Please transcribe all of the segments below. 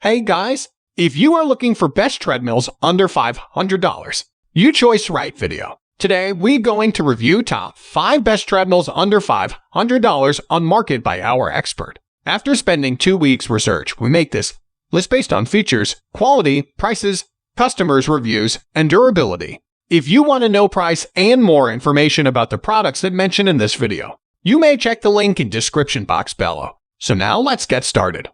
Hey guys, if you are looking for best treadmills under $500, you chose right video. Today, we're going to review top 5 best treadmills under $500 on market by our expert. After spending 2 weeks research, we make this list based on features, quality, prices, customers' reviews, and durability. If you want to know price and more information about the products that mentioned in this video, you may check the link in description box below. So now let's get started.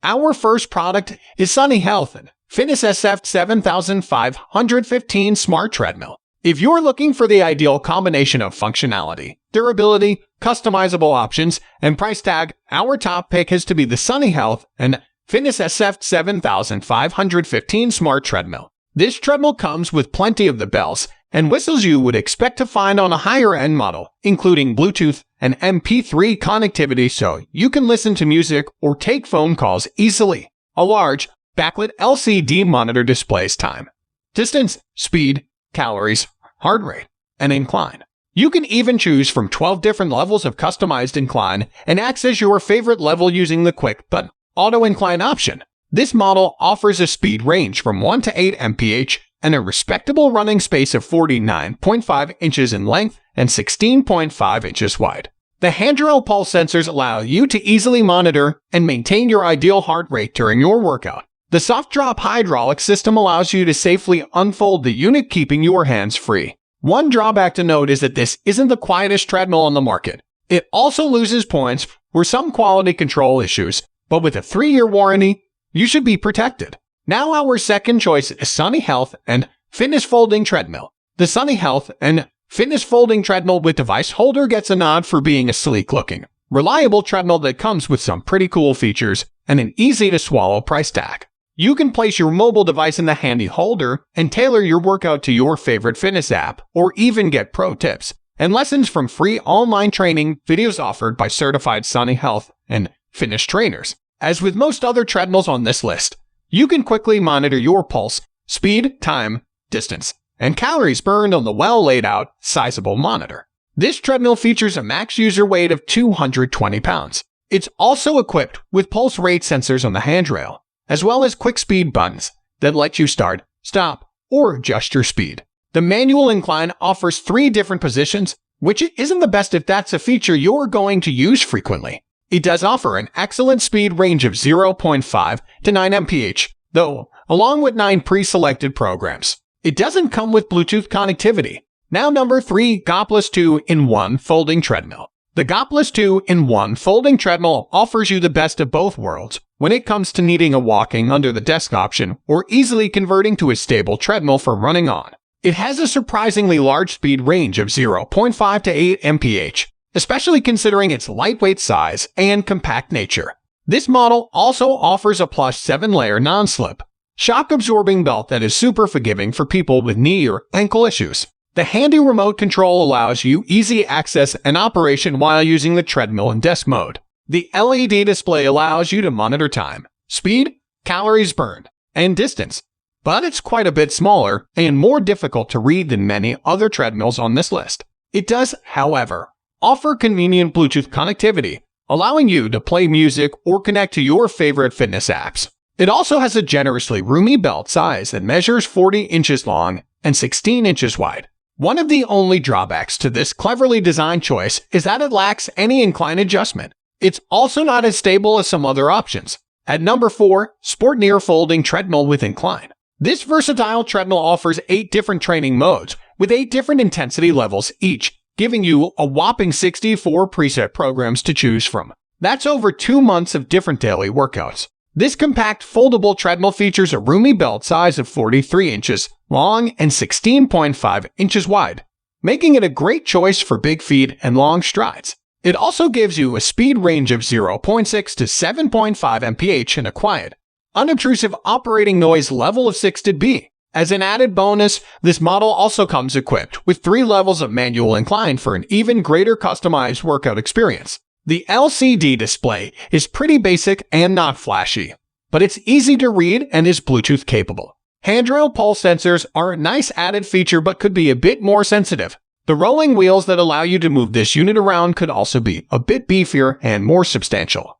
Our first product is Sunny Health and Fitness SF 7515 Smart Treadmill. If you're looking for the ideal combination of functionality, durability, customizable options, and price tag, our top pick has to be the Sunny Health and Fitness SF 7515 Smart Treadmill. This treadmill comes with plenty of the bells and whistles you would expect to find on a higher-end model, including Bluetooth and MP3 connectivity so you can listen to music or take phone calls easily. A large, backlit LCD monitor displays time, distance, speed, calories, heart rate, and incline. You can even choose from 12 different levels of customized incline and access your favorite level using the quick but auto incline option. This model offers a speed range from 1 to 8 mph and a respectable running space of 49.5 inches in length and 16.5 inches wide. The handrail pulse sensors allow you to easily monitor and maintain your ideal heart rate during your workout. The soft drop hydraulic system allows you to safely unfold the unit, keeping your hands free. One drawback to note is that this isn't the quietest treadmill on the market. It also loses points for some quality control issues, but with a 3-year warranty, you should be protected. Now our second choice is Sunny Health and Fitness Folding Treadmill. The Sunny Health and Fitness Folding Treadmill with device holder gets a nod for being a sleek-looking, reliable treadmill that comes with some pretty cool features and an easy-to-swallow price tag. You can place your mobile device in the handy holder and tailor your workout to your favorite fitness app, or even get pro tips and lessons from free online training videos offered by certified Sunny Health and Fitness trainers. As with most other treadmills on this list, you can quickly monitor your pulse, speed, time, distance, and calories burned on the well-laid-out, sizable monitor. This treadmill features a max user weight of 220 pounds. It's also equipped with pulse rate sensors on the handrail, as well as quick speed buttons that let you start, stop, or adjust your speed. The manual incline offers 3 different positions, which isn't the best if that's a feature you're going to use frequently. It does offer an excellent speed range of 0.5 to 9 mph, though, along with 9 pre-selected programs. It doesn't come with Bluetooth connectivity. Now number 3, Goplus 2-in-1 Folding Treadmill. The Goplus 2-in-1 Folding Treadmill offers you the best of both worlds when it comes to needing a walking under the desk option or easily converting to a stable treadmill for running on. It has a surprisingly large speed range of 0.5 to 8 mph. Especially considering its lightweight size and compact nature. This model also offers a plush 7-layer non-slip, shock-absorbing belt that is super forgiving for people with knee or ankle issues. The handy remote control allows you easy access and operation while using the treadmill in desk mode. The LED display allows you to monitor time, speed, calories burned, and distance, but it's quite a bit smaller and more difficult to read than many other treadmills on this list. It does, however, offer convenient Bluetooth connectivity, allowing you to play music or connect to your favorite fitness apps. It also has a generously roomy belt size that measures 40 inches long and 16 inches wide. One of the only drawbacks to this cleverly designed choice is that it lacks any incline adjustment. It's also not as stable as some other options. At number 4, Sportneer Folding Treadmill with Incline. This versatile treadmill offers 8 different training modes with 8 different intensity levels each, giving you a whopping 64 preset programs to choose from. That's over 2 months of different daily workouts. This compact foldable treadmill features a roomy belt size of 43 inches long and 16.5 inches wide, making it a great choice for big feet and long strides. It also gives you a speed range of 0.6 to 7.5 mph and a quiet, unobtrusive operating noise level of 6 dB. As an added bonus, this model also comes equipped with 3 levels of manual incline for an even greater customized workout experience. The LCD display is pretty basic and not flashy, but it's easy to read and is Bluetooth capable. Handrail pulse sensors are a nice added feature but could be a bit more sensitive. The rolling wheels that allow you to move this unit around could also be a bit beefier and more substantial.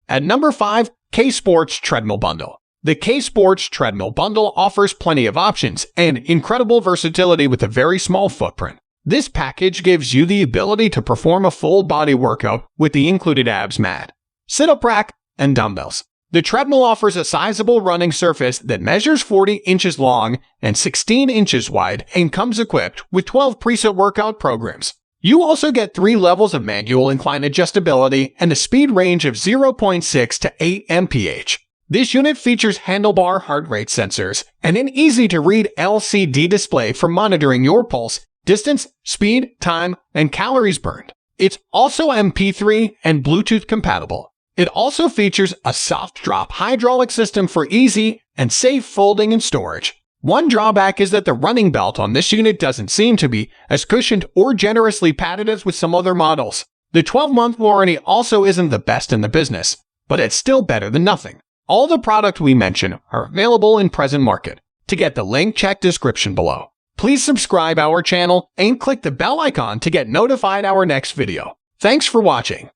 At number 5, Ksports Treadmill Bundle. The Ksports Treadmill Bundle offers plenty of options and incredible versatility with a very small footprint. This package gives you the ability to perform a full body workout with the included abs mat, sit-up rack, and dumbbells. The treadmill offers a sizable running surface that measures 40 inches long and 16 inches wide and comes equipped with 12 preset workout programs. You also get 3 levels of manual incline adjustability and a speed range of 0.6 to 8 mph. This unit features handlebar heart rate sensors and an easy-to-read LCD display for monitoring your pulse, distance, speed, time, and calories burned. It's also MP3 and Bluetooth compatible. It also features a soft drop hydraulic system for easy and safe folding and storage. One drawback is that the running belt on this unit doesn't seem to be as cushioned or generously padded as with some other models. The 12-month warranty also isn't the best in the business, but it's still better than nothing. All the products we mention are available in present market. To get the link, check description below. Please subscribe our channel and click the bell icon to get notified our next video. Thanks for watching.